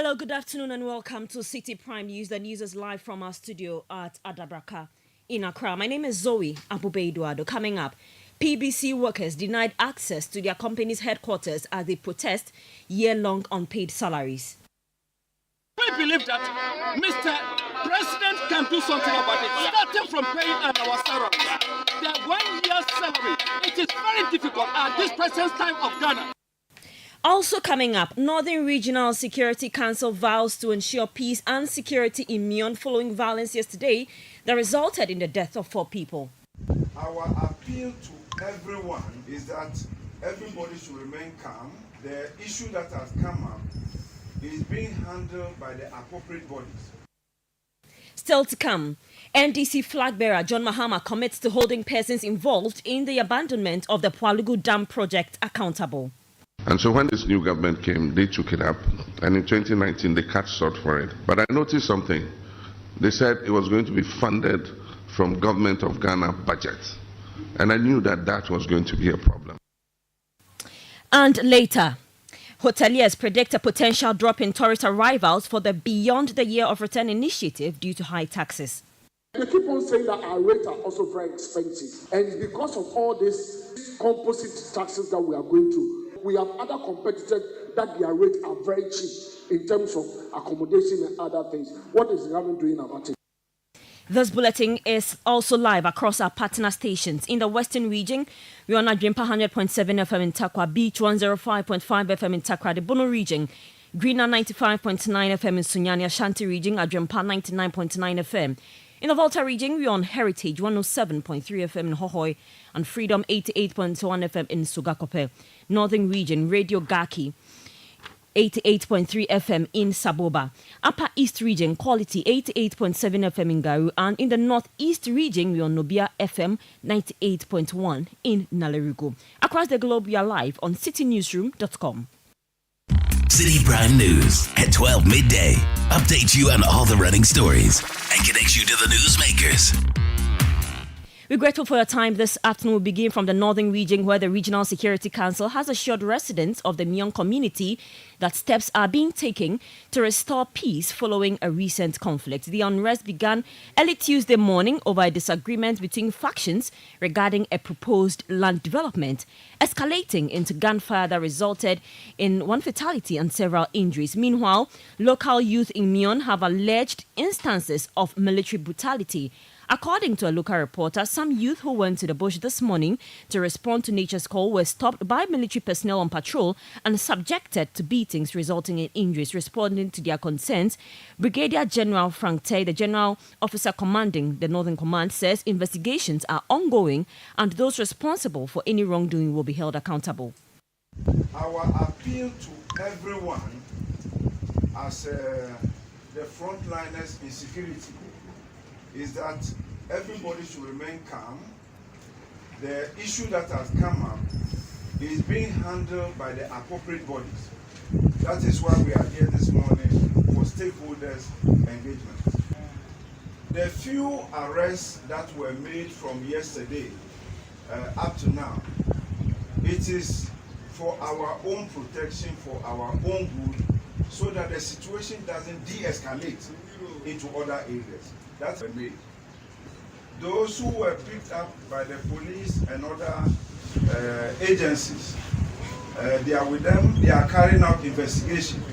Hello, good afternoon, and welcome to Citi Prime News. The news is live from our studio at Adabraka in Accra. My name is Zoe Abube-Eduardo. Coming up, PBC workers denied access to their company's headquarters as they protest year-long unpaid salaries. We believe that Mr. President can do something about it, starting from paying our salaries. The 1 year salary, it is very difficult at this present time of Ghana. Also coming up, Northern Regional Security Council vows to ensure peace and security in Mion following violence yesterday that resulted in the death of 4 people. Our appeal to everyone is that everybody should remain calm. The issue that has come up is being handled by the appropriate bodies. Still to come, NDC flag bearer John Mahama commits to holding persons involved in the abandonment of the Pwalugu Dam project accountable. And so when this new government came, they took it up. And in 2019, they cut short for it. But I noticed something. They said it was going to be funded from Government of Ghana budget. And I knew that that was going to be a problem. And later, hoteliers predict a potential drop in tourist arrivals for the Beyond the Year of Return initiative due to high taxes. They keep on saying that our rates are also very expensive. And it's because of all these composite taxes that we are going through. We have other competitors that their rates are very cheap in terms of accommodation and other things. What is the government doing about it? This bulletin is also live across our partner stations. In the Western region, we are on Adrimpa 100.7 FM in Takwa, Beach 105.5 FM in Takwa, the Bono region, Greener 95.9 FM in Sunyani, Ashanti region, Adrimpa 99.9 FM. In the Volta region, we are on Heritage 107.3 FM in Hohoi and Freedom 88.1 FM in Sugakope. Northern region, Radio Gaki 88.3 FM in Saboba. Upper East region, Quality 88.7 FM in Garu. And in the Northeast region, we are on Nobia FM 98.1 in Nalerugo. Across the globe, we are live on citynewsroom.com. Citi Prime News at 12 midday. Update you on all the running stories and connects you to the newsmakers. We're grateful for your time this afternoon. We'll begin from the Northern region, where the Regional Security Council has assured residents of the Mion community that steps are being taken to restore peace following a recent conflict. The unrest began early Tuesday morning over a disagreement between factions regarding a proposed land development, escalating into gunfire that resulted in 1 fatality and several injuries. Meanwhile, local youth in Mion have alleged instances of military brutality. According to a local reporter, some youth who went to the bush this morning to respond to nature's call were stopped by military personnel on patrol and subjected to beatings resulting in injuries. Responding to their concerns, Brigadier General Frank Tay, the General Officer commanding the Northern Command, says investigations are ongoing and those responsible for any wrongdoing will be held accountable. Our appeal to everyone as the frontliners in security is that everybody should remain calm. The issue that has come up is being handled by the appropriate bodies. That is why we are here this morning for stakeholders engagement. The few arrests that were made from yesterday up to now, it is for our own protection, for our own good, so that the situation doesn't de-escalate into other areas. That's made. Those who were picked up by the police and other agencies, they are with them, they are carrying out investigation.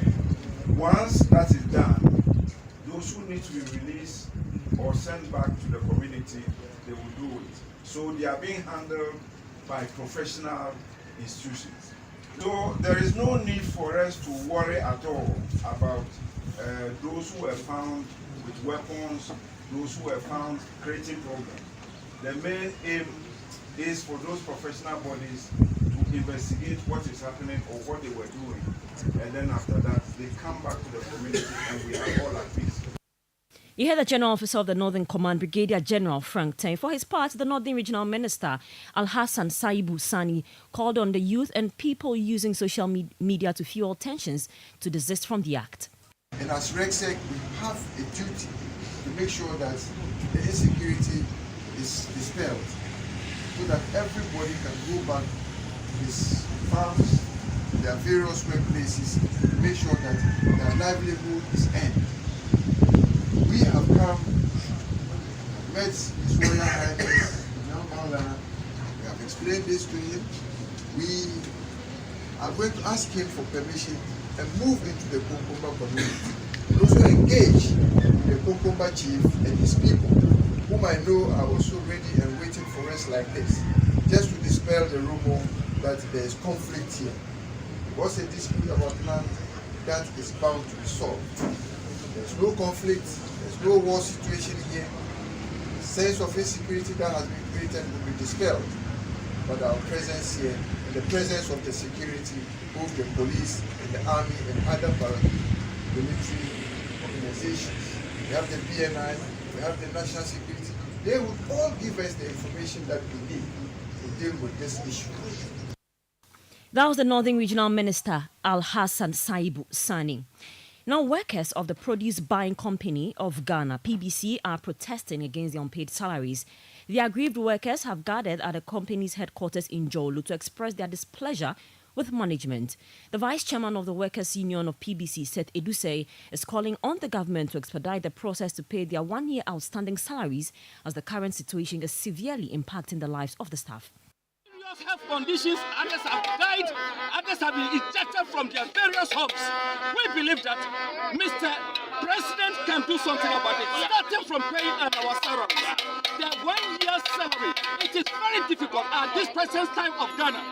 Once that is done, those who need to be released or sent back to the community, they will do it. So they are being handled by professional institutions. So there is no need for us to worry at all about those who were found with weapons, those who were found creating problems. The main aim is for those professional bodies to investigate what is happening or what they were doing. And then after that, they come back to the community and we are all at peace. You heard the General Officer of the Northern Command, Brigadier General Frank Tay. For his part, the Northern Regional Minister, Al-Hassan Saibu Sani, called on the youth and people using social media to fuel tensions to desist from the act. And as RegSec, we have a duty to make sure that the insecurity is dispelled so that everybody can go back to his farms, their various workplaces to make sure that their livelihood is earned. We have come, met His Royal Highness Maulana. We have explained this to him. We are going to ask him for permission and move into the Konkomba community. And also engage the Konkomba chief and his people, whom I know are also ready and waiting for us like this, just to dispel the rumor that there is conflict here. What's a dispute about land that is bound to be solved? There's no conflict, there's no war situation here. The sense of insecurity that has been created will be dispelled. But our presence here, in the presence of the security, both the police and the army and other paramilitary organizations, we have the BNI, we have the national security, they would all give us the information that we need to deal with this issue. That was the Northern Regional Minister, Al-Hassan Saibu Sani. Now, workers of the Produce Buying Company of Ghana, PBC, are protesting against the unpaid salaries. The aggrieved workers have gathered at the company's headquarters in Jolu to express their displeasure with management. The vice chairman of the Workers' Union of PBC, Seth Edusei, is calling on the government to expedite the process to pay their one-year outstanding salaries, as the current situation is severely impacting the lives of the staff. Health conditions, others have died, others have been ejected from their various homes. We believe that Mr. President can do something about it, starting from paying our salaries. The 1 year salary, it is very difficult at this present time of Ghana,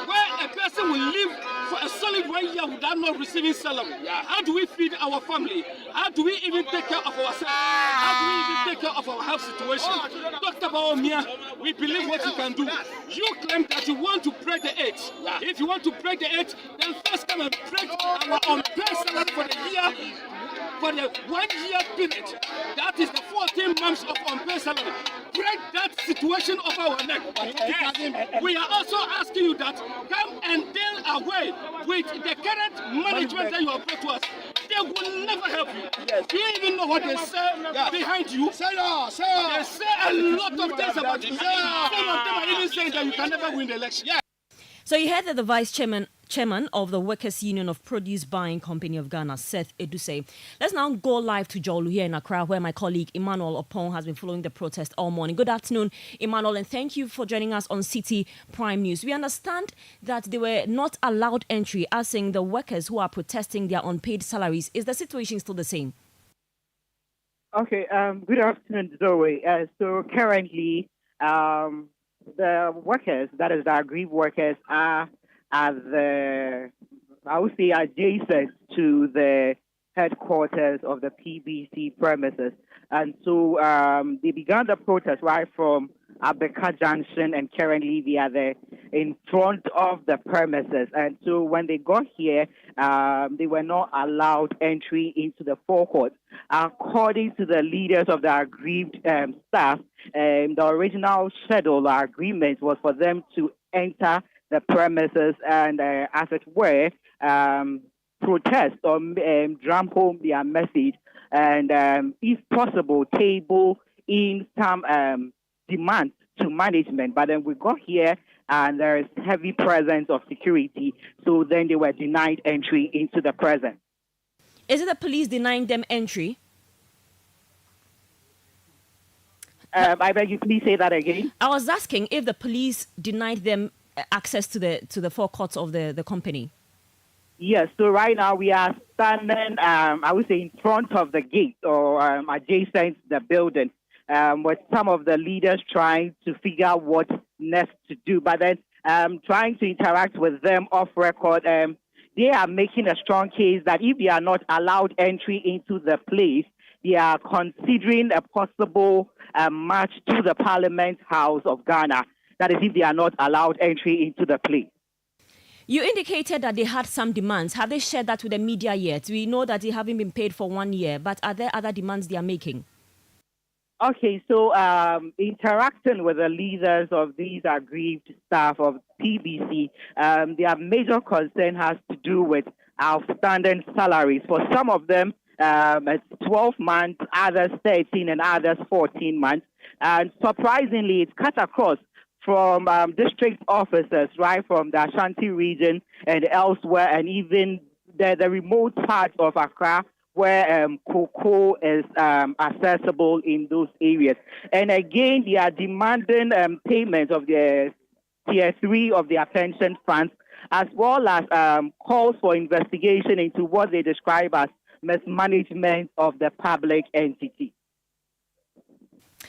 where a person will live for a solid 1 year without not receiving salary. How do we feed our family? How do we even take care of ourselves? How do we even take care of our health situation? Dr. Baomia, we believe what you can do. You claim that you want to break the 8. If you want to break the 8, then first come and break our unpaid salary for the year, for the 1 year period. That is the 14 months of unpaid salary. Break that situation over our neck. We are also asking you that come and deal away with the current management that you have brought to us. They will never help you. Do you even know what they say behind you? They say a lot of things about you. Some of them are even saying that you can never win the election. So you heard that the vice chairman of the Workers' Union of Produce Buying Company of Ghana, Seth Edusei. Let's now go live to Jolu here in Accra, where my colleague Emmanuel Opon has been following the protest all morning. Good afternoon, Emmanuel, and thank you for joining us on Citi Prime News. We understand that they were not allowed entry, as saying the workers who are protesting their unpaid salaries. Is the situation still the same? Okay, good afternoon, Zoe. So currently, the workers, that is the aggrieved workers, are adjacent to the headquarters of the PBC premises. And so they began the protest right from Abeka Junction, and currently they are there in front of the premises. And so when they got here, they were not allowed entry into the forecourt. According to the leaders of the aggrieved staff, the original schedule or agreement was for them to enter the premises and, as it were, protest or drum home their message and, if possible, table in some demands to management. But then we got here and there is heavy presence of security, so then they were denied entry into the presence. Is it the police denying them entry? I beg you, please say that again. I was asking if the police denied them access to the forecourts of the company. Yes, so right now we are standing, I would say, in front of the gate or adjacent to the building, with some of the leaders trying to figure out what next to do. But then trying to interact with them off record, they are making a strong case that if they are not allowed entry into the place, they are considering a possible march to the Parliament House of Ghana. That is, if they are not allowed entry into the place. You indicated that they had some demands. Have they shared that with the media yet? We know that they haven't been paid for 1 year, but are there other demands they are making? Okay, so interacting with the leaders of these aggrieved staff of PBC, their major concern has to do with outstanding salaries. For some of them, it's 12 months, others 13, and others 14 months. And surprisingly, it's cut across from district officers, right, from the Ashanti region and elsewhere, and even the remote part of Accra, where cocoa is accessible in those areas. And again, they are demanding payment of the Tier 3 of their pension funds, as well as calls for investigation into what they describe as mismanagement of the public entity.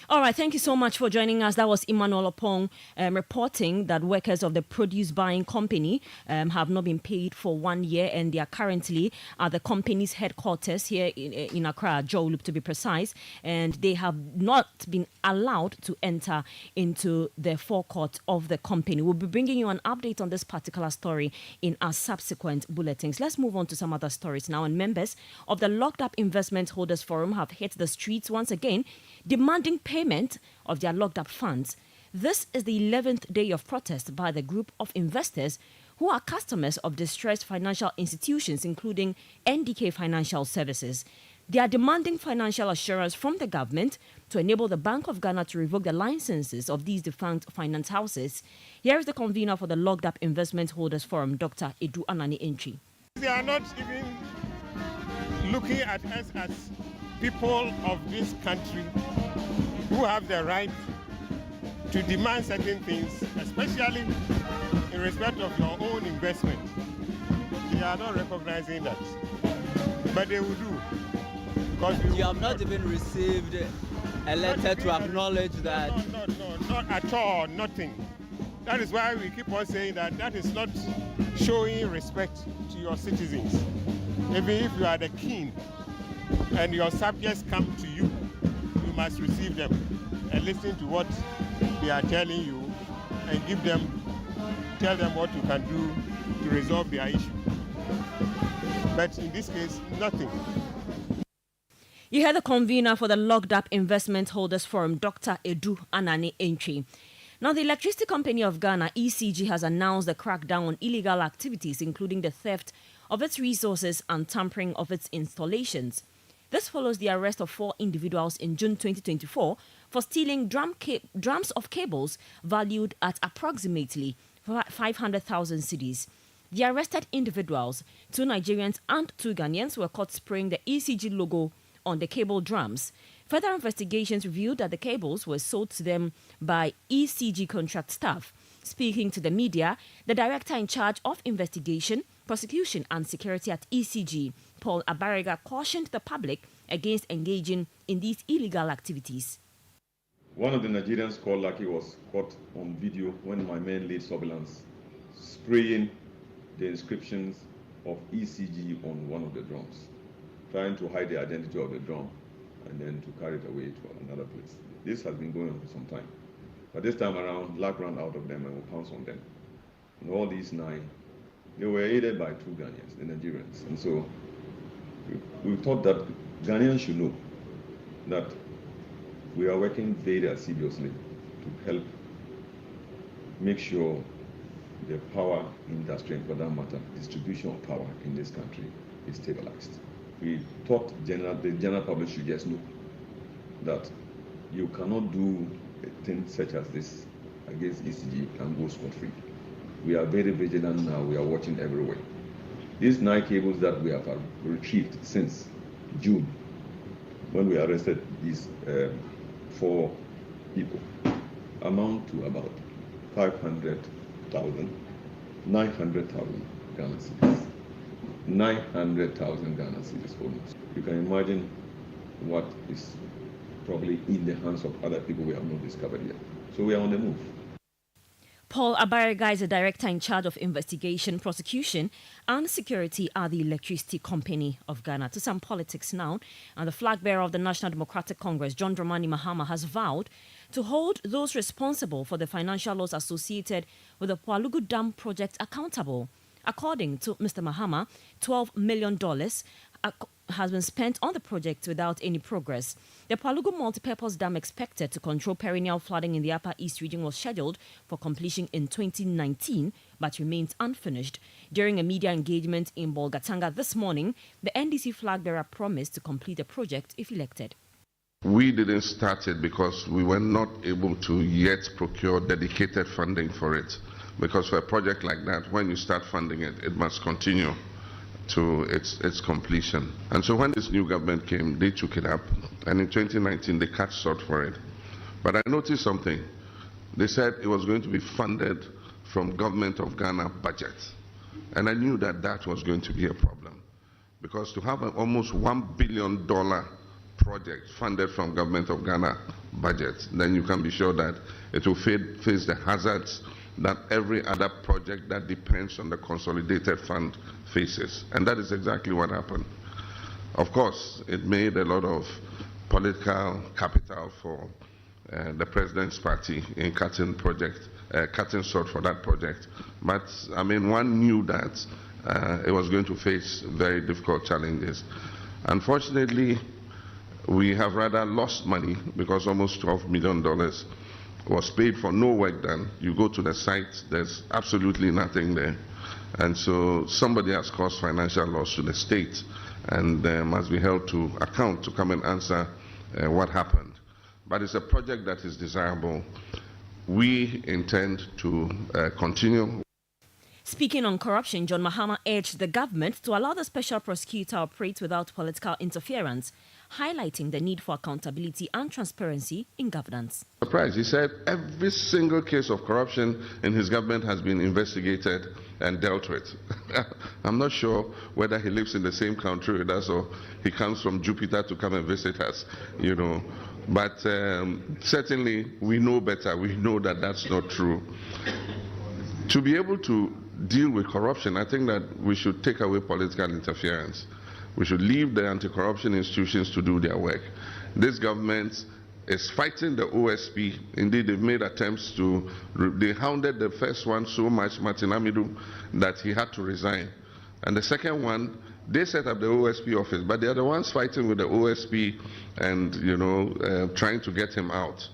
All right, thank you so much for joining us. That was Emmanuel Opong reporting that workers of the produce buying company have not been paid for 1 year, and they are currently at the company's headquarters here in Accra, Joe Loop to be precise, and they have not been allowed to enter into the forecourt of the company. We'll be bringing you an update on this particular story in our subsequent bulletins. Let's move on to some other stories now. And members of the Locked Up Investment Holders Forum have hit the streets once again, demanding payment of their locked up funds. This is the 11th day of protest by the group of investors who are customers of distressed financial institutions, including NDK Financial Services. They are demanding financial assurance from the government to enable the Bank of Ghana to revoke the licenses of these defunct finance houses. Here is the convener for the Locked Up Investment Holders Forum, Dr. Edu Anani Entry. They are not even looking at us as people of this country who have the right to demand certain things, especially in respect of your own investment. They are not recognizing that, but they will do. Because you have not even received a letter to acknowledge that. No, not at all, nothing. That is why we keep on saying that is not showing respect to your citizens. Even if you are the king and your subjects come to you, you must receive them and listen to what they are telling you and tell them what you can do to resolve their issue. But in this case, nothing. You heard the convener for the Locked Up Investment Holders Forum, Dr. Edu Anani Entry. Now, the Electricity Company of Ghana, ECG, has announced a crackdown on illegal activities, including the theft of its resources and tampering of its installations. This follows the arrest of 4 individuals in June 2024 for stealing drums of cables valued at approximately 500,000 cedis. The arrested individuals, 2 Nigerians and 2 Ghanaians, were caught spraying the ECG logo on the cable drums. Further investigations revealed that the cables were sold to them by ECG contract staff. Speaking to the media, the director in charge of investigation, prosecution and security at ECG, Paul Abariga, cautioned the public against engaging in these illegal activities. One of the Nigerians called Lucky was caught on video when my men laid surveillance, spraying the inscriptions of ECG on one of the drums, trying to hide the identity of the drum and then to carry it away to another place. This has been going on for some time. But this time around, luck ran out of them and we pounced on them. And all these 9, they were aided by 2 Ghanaians, the Nigerians. And so we thought that Ghanaians should know that we are working very assiduously to help make sure the power industry, and for that matter, distribution of power in this country is stabilized. We thought the general public should just know that you cannot do a thing such as this against ECG and go scot-free. We are very vigilant now. We are watching everywhere. These 9 cables that we have retrieved since June, when we arrested these 4 people, amount to about 500,000, 900,000 Ghana cedis. 900,000 Ghana cedis almost. You can imagine what is probably in the hands of other people we have not discovered yet. So we are on the move. Paul Abariga is the director in charge of investigation, prosecution and security at the Electricity Company of Ghana. To some politics now, and the flag bearer of the National Democratic Congress, John Dramani Mahama, has vowed to hold those responsible for the financial loss associated with the Palugu Dam project accountable. According to Mr. Mahama, $12 million has been spent on the project without any progress. The Palugu multipurpose dam expected to control perennial flooding in the Upper East region was scheduled for completion in 2019 but remains unfinished. During a media engagement in Bolgatanga this morning, the NDC flag bearer promised to complete the project if elected. We didn't start it because we were not able to yet procure dedicated funding for it. Because for a project like that, when you start funding it, it must continue to its completion. And so when this new government came, they took it up. And in 2019, they cut short for it. But I noticed something. They said it was going to be funded from Government of Ghana budget. And I knew that that was going to be a problem. Because to have an almost $1 billion project funded from Government of Ghana budget, then you can be sure that it will face the hazards that every other project that depends on the consolidated fund faces. And that is exactly what happened. Of course, it made a lot of political capital for the president's party in cutting short for that project. But I mean, one knew that it was going to face very difficult challenges. Unfortunately, we have rather lost money because almost $12 million was paid for no work done. You go to the site, there's absolutely nothing there. And so somebody has caused financial loss to the state and must be held to account to come and answer what happened. But it's a project that is desirable. We intend to continue. Speaking on corruption, John Mahama urged the government to allow the special prosecutor to operate without political interference, highlighting the need for accountability and transparency in governance. Surprise, he said every single case of corruption in his government has been investigated and dealt with. I'm not sure whether he lives in the same country with us or he comes from Jupiter to come and visit us, you know. But certainly we know better. We know that that's not true. To be able to deal with corruption, I think that we should take away political interference. We should leave the anti-corruption institutions to do their work. This government is fighting the OSP. Indeed, they've made attempts to, they hounded the first one so much, Martin Amidu, that he had to resign. And the second one, they set up the OSP office, but they are the ones fighting with the OSP and, you know, trying to get him out.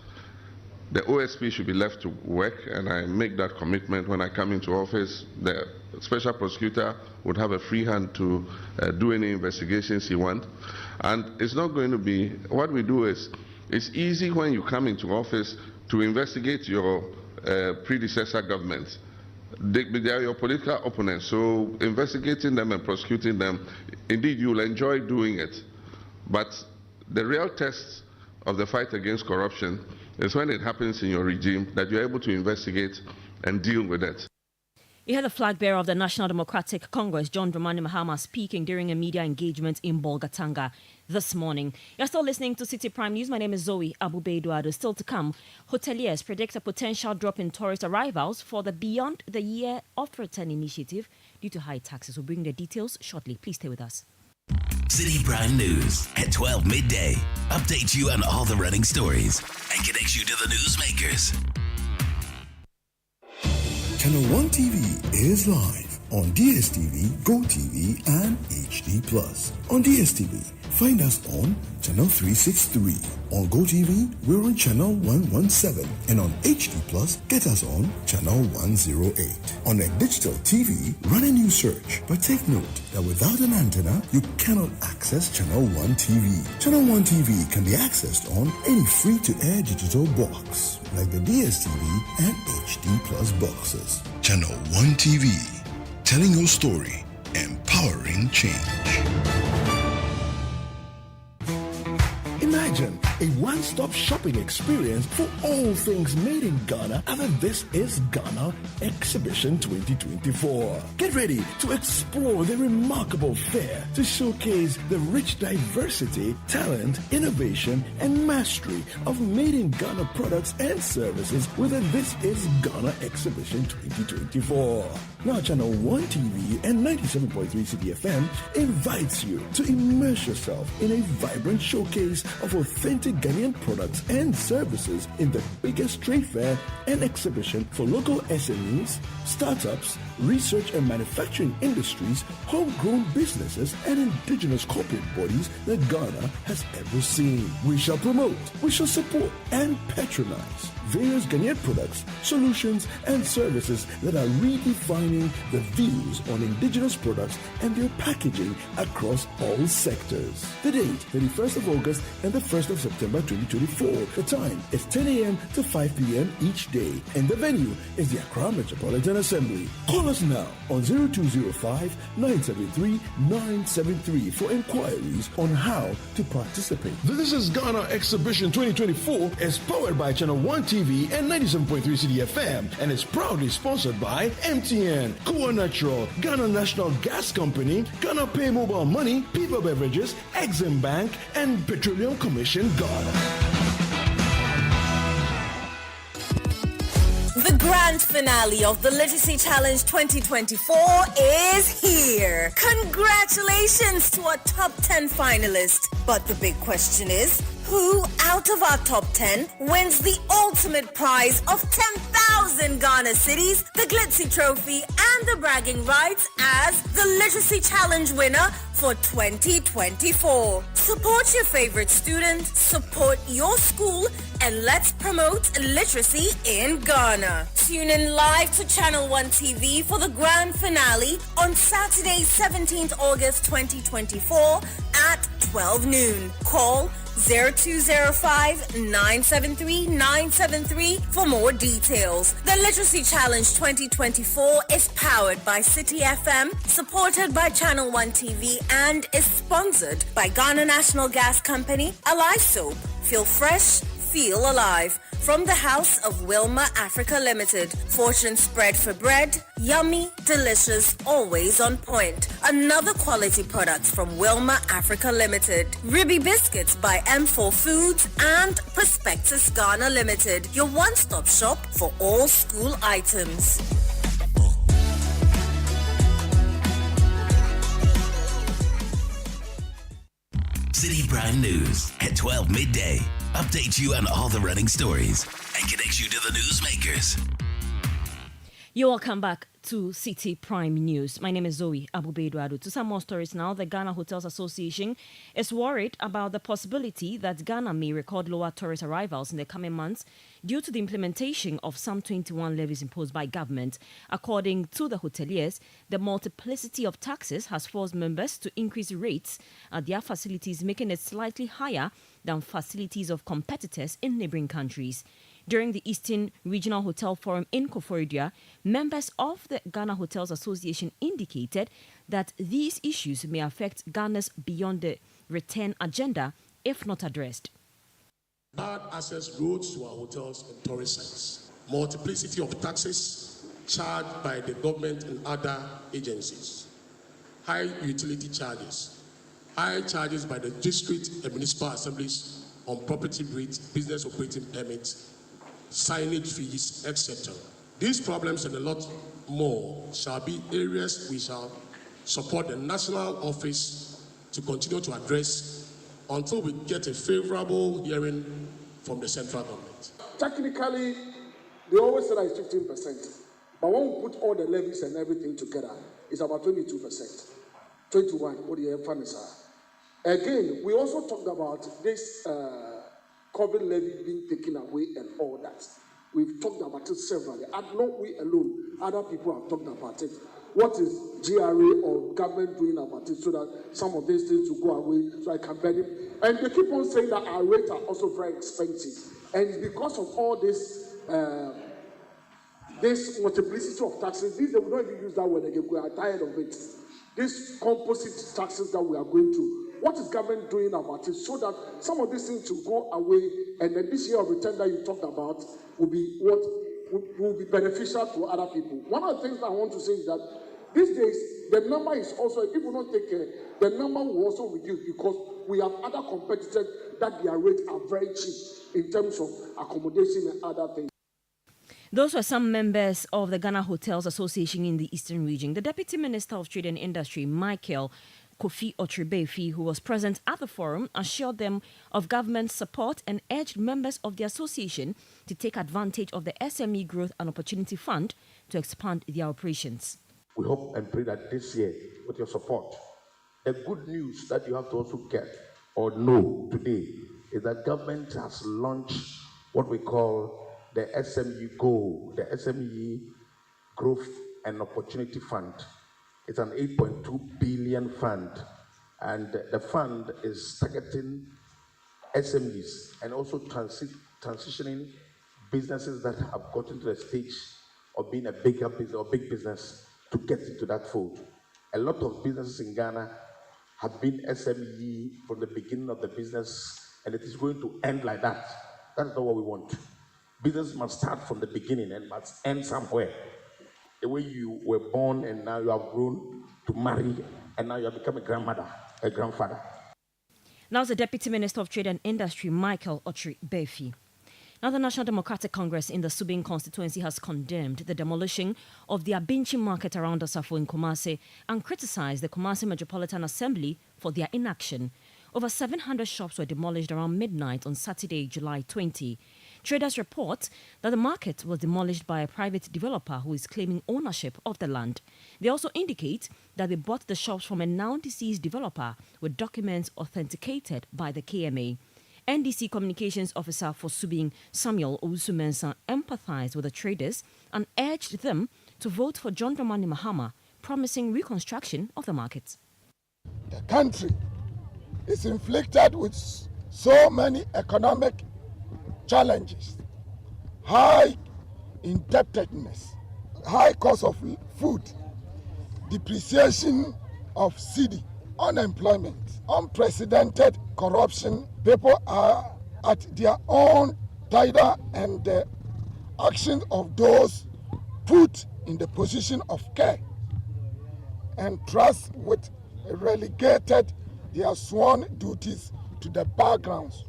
The OSP should be left to work, and I make that commitment when I come into office. The special prosecutor would have a free hand to do any investigations he wants. And it's not going to be, what we do is, it's easy when you come into office to investigate your predecessor government. They are your political opponents, so investigating them and prosecuting them, indeed you'll enjoy doing it. But the real test of the fight against corruption is when it happens in your regime, that you're able to investigate and deal with it. You heard the flag bearer of the National Democratic Congress, John Dramani Mahama, speaking during a media engagement in Bolgatanga this morning. You're still listening to Citi Prime News. My name is Zoe Abubeduado. Still to come, hoteliers predict a potential drop in tourist arrivals for the Beyond the Year of Return initiative due to high taxes. We'll bring the details shortly. Please stay with us. Citi Prime News at 12 midday. Updates you on all the running stories and connects you to the newsmakers. Channel 1 TV is live on DSTV, GoTV, and HD+. On DSTV, find us on Channel 363. On GoTV, we're on Channel 117. And on HD+, get us on Channel 108. On a digital TV, run a new search. But take note that without an antenna, you cannot access Channel 1 TV. Channel 1 TV can be accessed on any free-to-air digital box, like the DSTV and HD+ boxes. Channel 1 TV. Telling your story, empowering change. Imagine a one-stop shopping experience for all things made in Ghana at the This Is Ghana Exhibition 2024. Get ready to explore the remarkable fair to showcase the rich diversity, talent, innovation, and mastery of made in Ghana products and services with the This Is Ghana Exhibition 2024. Now Channel 1 TV and 97.3 Citi FM invites you to immerse yourself in a vibrant showcase of authentic Ghanaian products and services in the biggest trade fair and exhibition for local SMEs, startups, research and manufacturing industries, homegrown businesses, and indigenous corporate bodies that Ghana has ever seen. We shall promote, we shall support, and patronize various Ghanaian products, solutions, and services that are redefining the views on indigenous products and their packaging across all sectors. The date, 31st of August and the 1st of September 2024. The time is 10 a.m. to 5 p.m. each day, and the venue is the Accra Metropolitan Assembly. Call us now on 0205-973-973 for inquiries on how to participate. The This is Ghana Exhibition 2024 is powered by Channel 1 TV and 97.3 Citi FM, and is proudly sponsored by MTN, Koa Natural, Ghana National Gas Company, Ghana Pay Mobile Money, People Beverages, Exim Bank, and Petroleum Commission Ghana. The grand finale of the Literacy Challenge 2024 is here. Congratulations to our top 10 finalists. But the big question is, who out of our top 10 wins the ultimate prize of 10,000 Ghana cities, the Glitzy Trophy, and the bragging rights as the Literacy Challenge winner for 2024? Support your favorite student, support your school, and let's promote literacy in Ghana. Tune in live to Channel 1 TV for the grand finale on Saturday, 17th August 2024 at 12 noon. Call 0205-973-973 for more details. The Literacy Challenge 2024 is powered by Citi FM, supported by Channel 1 TV, and is sponsored by Ghana National Gas Company, Alive Soap. Feel fresh, feel alive. From the House of Wilma Africa Limited. Fortune spread for bread. Yummy, delicious, always on point. Another quality product from Wilma Africa Limited. Ribby Biscuits by M4 Foods and Prospectus Ghana Limited. Your one-stop shop for all school items. Citi Prime News at 12 midday. Update you on all the running stories and connect you to the newsmakers. You're welcome back to Citi Prime News. My name is Zoe Abubeduadu. To some more stories now, the Ghana Hotels Association is worried about the possibility that Ghana may record lower tourist arrivals in the coming months due to the implementation of some 21 levies imposed by government. According to the hoteliers, the multiplicity of taxes has forced members to increase rates at their facilities, making it slightly higher than facilities of competitors in neighboring countries. During the Eastern Regional Hotel Forum in Koforidua, members of the Ghana Hotels Association indicated that these issues may affect Ghana's beyond the return agenda if not addressed. Bad access roads to our hotels and tourist sites, multiplicity of taxes charged by the government and other agencies, high utility charges, high charges by the district and municipal assemblies on property rates, business operating permits, signage fees, etc. These problems and a lot more shall be areas we shall support the national office to continue to address until we get a favorable hearing from the central government. Technically, they always say that it's 15%, but when we put all the levies and everything together, it's about 22%. 21, what the funds are. Again, we also talked about this COVID levy being taken away and all that. We've talked about it severally. And not we alone, other people have talked about it. What is GRA or government doing about it so that some of these things will go away so I can benefit? And they keep on saying that our rates are also very expensive. And it's because of all this this multiplicity of taxes. These, they will not even use that word again. We are tired of it. These composite taxes that we are going through. What is government doing about it so that some of these things will go away, and then this year of return that you talked about will be what will be beneficial to other people? One of the things I want to say is that these days the number is also, if we don't take care, the number will also reduce because we have other competitors that their rates are very cheap in terms of accommodation and other things. Those were some members of the Ghana Hotels Association in the Eastern Region. The Deputy Minister of Trade and Industry, Michael Kofi Otribefi, who was present at the forum, assured them of government support and urged members of the association to take advantage of the SME Growth and Opportunity Fund to expand their operations. We hope and pray that this year, with your support, the good news that you have to also get or know today is that government has launched what we call the SME Goal, the SME Growth and Opportunity Fund. It's an 8.2 billion fund, and the fund is targeting SMEs and also transitioning businesses that have gotten to the stage of being a bigger business or big business to get into that fold. A lot of businesses in Ghana have been SME from the beginning of the business, and it is going to end like that. That's not what we want. Business must start from the beginning and must end somewhere. The way you were born and now you have grown to marry and now you have become a grandmother, a grandfather. Now the Deputy Minister of Trade and Industry, Michael Otri-Befi. Now the National Democratic Congress in the Subing constituency has condemned the demolition of the Abinchi market around Asafo in Kumasi and criticized the Kumasi Metropolitan Assembly for their inaction. Over 700 shops were demolished around midnight on Saturday, July 20. Traders report that the market was demolished by a private developer who is claiming ownership of the land. They also indicate that they bought the shops from a now deceased developer with documents authenticated by the KMA. NDC Communications Officer for Subing, Samuel Owusu-Mensah, empathized with the traders and urged them to vote for John Dramani Mahama, promising reconstruction of the market. The country is inflicted with so many economic challenges, high indebtedness, high cost of food, depreciation of cedi, unemployment, unprecedented corruption. People are at their own tither, and the actions of those put in the position of care and trust with relegated their sworn duties to the backgrounds,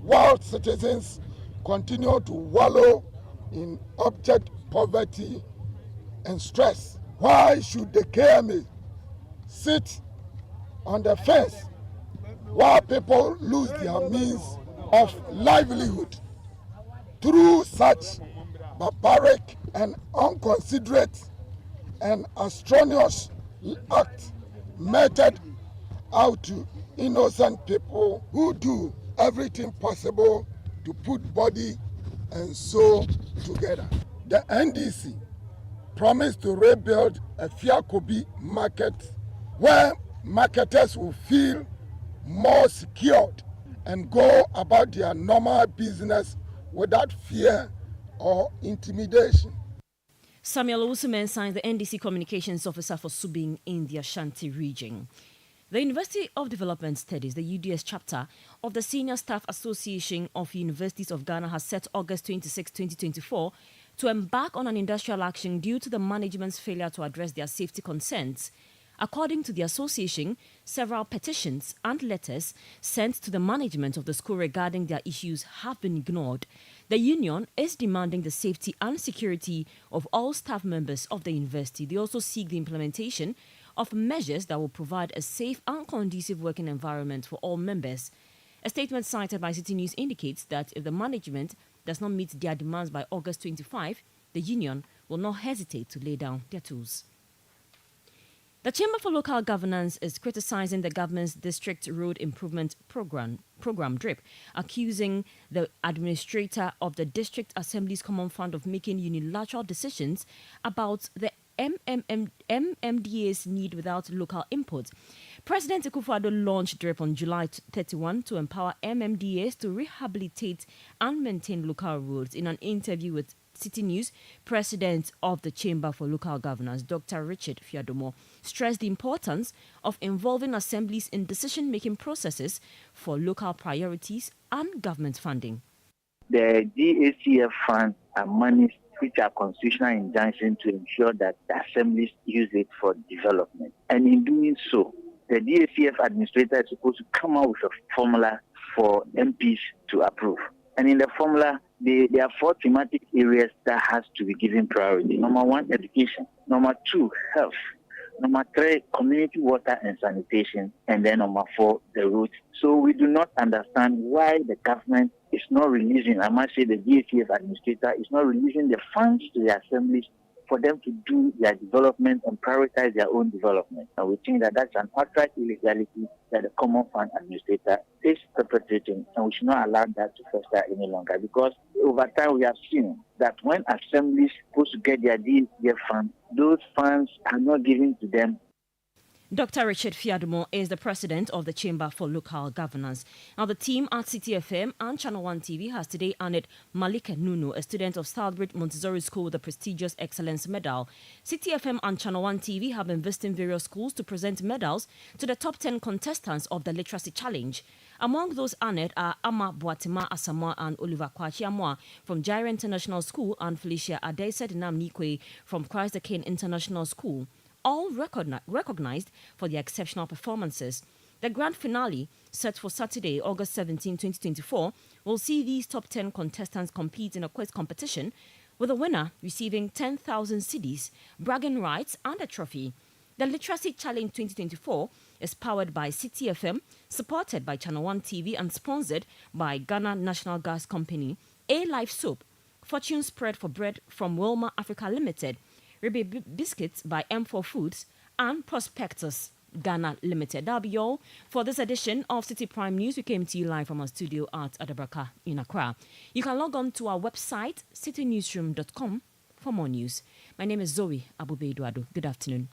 while citizens continue to wallow in abject poverty and stress. Why should the KMA sit on the fence while people lose their means of livelihood through such barbaric and inconsiderate and astronous act meted out to innocent people who do everything possible to put body and soul together? The NDC promised to rebuild a Fiakobi market where marketers will feel more secured and go about their normal business without fear or intimidation. Samuel Owusu-Mensah is the NDC Communications Officer for Subing in the Ashanti region. The University of Development Studies, the UDS chapter of the Senior Staff Association of Universities of Ghana, has set August 26, 2024 to embark on an industrial action due to the management's failure to address their safety concerns. According to the association, several petitions and letters sent to the management of the school regarding their issues have been ignored. The union is demanding the safety and security of all staff members of the university. They also seek the implementation of measures that will provide a safe and conducive working environment for all members. A statement cited by Citi News indicates that if the management does not meet their demands by August 25, the union will not hesitate to lay down their tools. The Chamber for Local Governance is criticizing the government's District Road Improvement Program DRIP, accusing the administrator of the District Assembly's Common Fund of making unilateral decisions about the MMDA's need without local input. President Akufo-Addo launched DRIP on July 31 to empower MMDAs to rehabilitate and maintain local roads. In an interview with Citi News, President of the Chamber for Local Governance, Dr. Richard Fiadomo, stressed the importance of involving assemblies in decision-making processes for local priorities and government funding. The DACF funds are monies which are constitutional injunction to ensure that the assemblies use it for development. And in doing so, the DACF administrator is supposed to come out with a formula for MPs to approve. And in the formula, there are 4 thematic areas that has to be given priority. Number 1, education. Number 2, health. Number 3, community water and sanitation. And then number 4, the roads. So we do not understand why the government is not releasing, I must say the DACF administrator is not releasing the funds to the assemblies for them to do their development and prioritize their own development. And we think that that's an outright illegality that the Common Fund Administrator is perpetrating, and we should not allow that to fester any longer, because over time we have seen that when assemblies supposed to get their DSDF funds, those funds are not given to them. Dr. Richard Fiadumo is the president of the Chamber for Local Governance. Now, the team at Citi FM and Channel One TV has today honored Malika Nuno, a student of Stourbridge Montessori School, with the prestigious Excellence Medal. Citi FM and Channel One TV have been visiting various schools to present medals to the top 10 contestants of the Literacy Challenge. Among those honored are Ama Boatima Asamoah and Oliver Kwachiamwa from Jaira International School and Felicia Adesa Dinamnikwe from Christ the King International School, all recognized for their exceptional performances. The grand finale, set for Saturday, August 17, 2024, will see these top 10 contestants compete in a quiz competition, with the winner receiving 10,000 cedis, bragging rights, and a trophy. The Literacy Challenge 2024 is powered by Citi FM, supported by Channel One TV, and sponsored by Ghana National Gas Company, A-Life Soap, Fortune Spread for Bread from Wilma Africa Limited, Rebe Biscuits by M4 Foods, and Prospectus Ghana Limited. That'll be all for this edition of Citi Prime News. We came to you live from our studio at Adabraka in Accra. You can log on to our website, citynewsroom.com, for more news. My name is Zoe Abube Eduardo. Good afternoon.